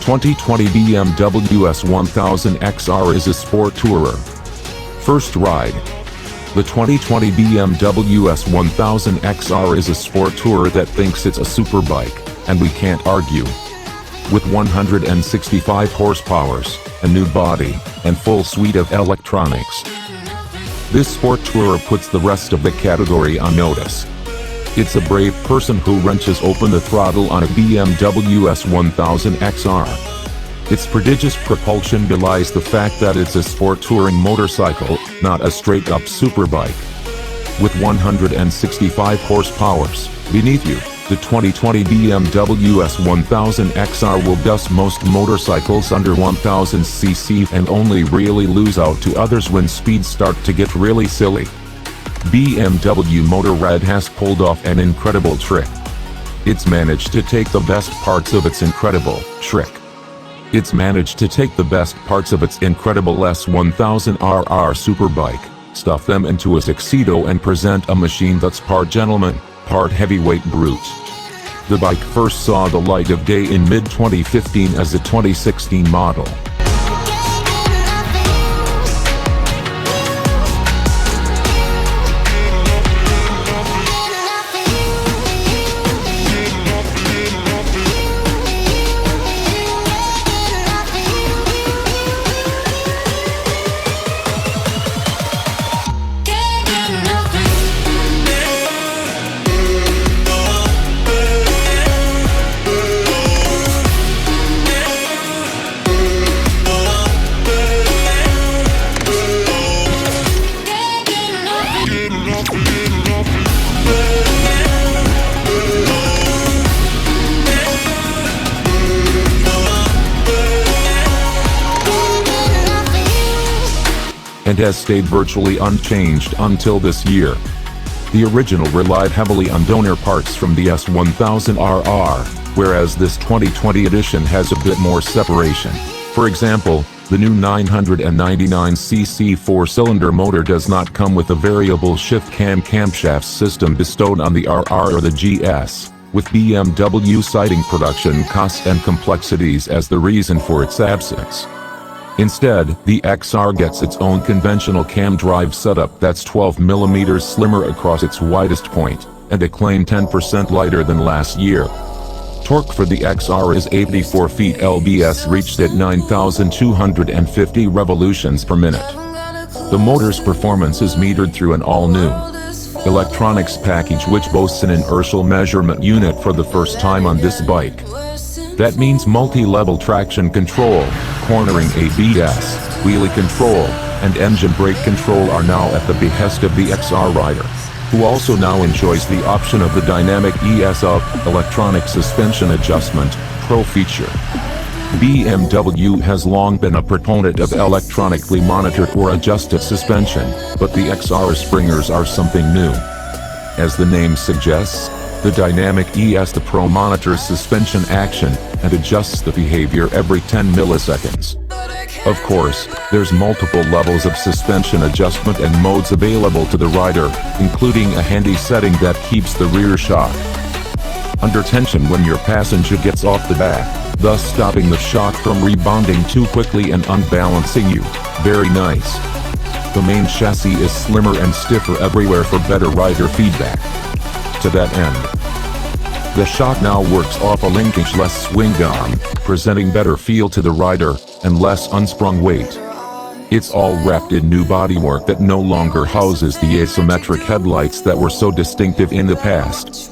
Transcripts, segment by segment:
2020 BMW S 1000 XR is a sport tourer. First ride. The 2020 BMW S 1000 XR is a sport tourer that thinks it's a superbike, and we can't argue. With 165 horsepower, a new body, and full suite of electronics, this sport tourer puts the rest of the category on notice. It's a brave person who wrenches open the throttle on a BMW S 1000 XR. Its prodigious propulsion belies the fact that it's a sport touring motorcycle, not a straight-up superbike. With 165 horsepower beneath you, the 2020 BMW S 1000 XR will dust most motorcycles under 1000 cc and only really lose out to others when speeds start to get really silly. BMW Motorrad has pulled off an incredible trick. It's managed to take the best parts of its incredible S 1000 RR superbike, stuff them into a tuxedo and present a machine that's part gentleman, part heavyweight brute. The bike first saw the light of day in mid-2015 as a 2016 model. And has stayed virtually unchanged until this year. The original relied heavily on donor parts from the S 1000 RR, whereas this 2020 edition has a bit more separation. For example, the new 999cc 4-cylinder motor does not come with a variable shift camshaft system bestowed on the RR or the GS, with BMW citing production costs and complexities as the reason for its absence. Instead, the XR gets its own conventional cam drive setup that's 12mm slimmer across its widest point, and a claim 10% lighter than last year. Torque for the XR is 84 feet lbs reached at 9,250 revolutions per minute. The motor's performance is metered through an all-new electronics package which boasts an inertial measurement unit for the first time on this bike. That means multi-level traction control, cornering ABS, wheelie control, and engine brake control are now at the behest of the XR rider, who also now enjoys the option of the dynamic ES-UP, electronic suspension adjustment, Pro feature. BMW has long been a proponent of electronically monitored or adjusted suspension, but the XR springers are something new. As the name suggests, the dynamic ES the Pro monitors suspension action and adjusts the behavior every 10 milliseconds. Of course, there's multiple levels of suspension adjustment and modes available to the rider, including a handy setting that keeps the rear shock under tension when your passenger gets off the back, thus stopping the shock from rebounding too quickly and unbalancing you. Very nice. The main chassis is slimmer and stiffer everywhere for better rider feedback. To that end, the shock now works off a linkage-less swing arm, presenting better feel to the rider, and less unsprung weight. It's all wrapped in new bodywork that no longer houses the asymmetric headlights that were so distinctive in the past.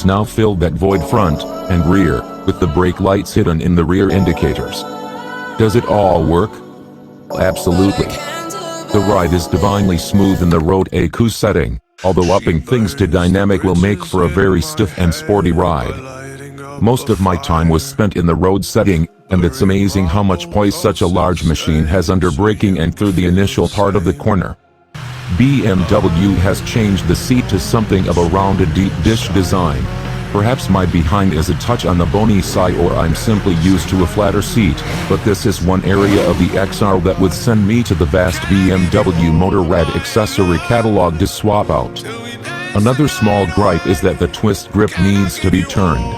has now filled that void front and rear, with the brake lights hidden in the rear indicators. Does it all work? Absolutely. The ride is divinely smooth in the Road EQ setting, although upping things to dynamic will make for a very stiff and sporty ride. Most of my time was spent in the road setting, and it's amazing how much poise such a large machine has under braking and through the initial part of the corner. BMW has changed the seat to something of a rounded deep dish design. Perhaps my behind is a touch on the bony side, or I'm simply used to a flatter seat, but this is one area of the XR that would send me to the vast BMW Motorrad accessory catalog to swap out. Another small gripe is that the twist grip needs to be turned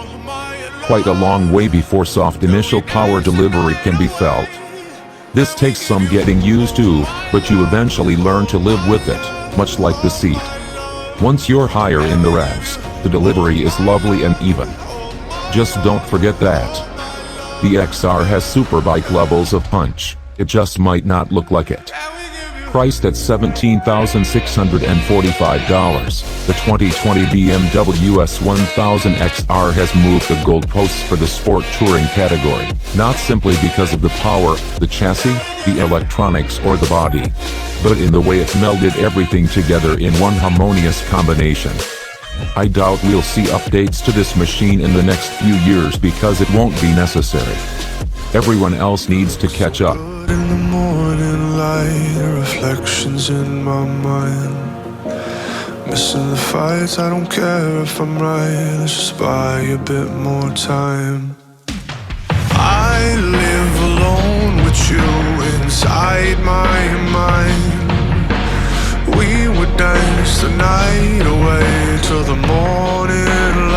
quite a long way before soft initial power delivery can be felt. This takes some getting used to, but you eventually learn to live with it, much like the seat. Once you're higher in the revs, the delivery is lovely and even. Just don't forget that the XR has superbike levels of punch. It just might not look like it. Priced at $17,645, the 2020 BMW S 1000 XR has moved the goalposts for the sport touring category, not simply because of the power, the chassis, the electronics, or the body, but in the way it melded everything together in one harmonious combination. I doubt we'll see updates to this machine in the next few years because it won't be necessary. Everyone else needs to catch up. In the morning light, reflections in my mind. Missing the fights, I don't care if I'm right. Let's just buy a bit more time. I live alone with you inside my mind. We would dance the night away till the morning light.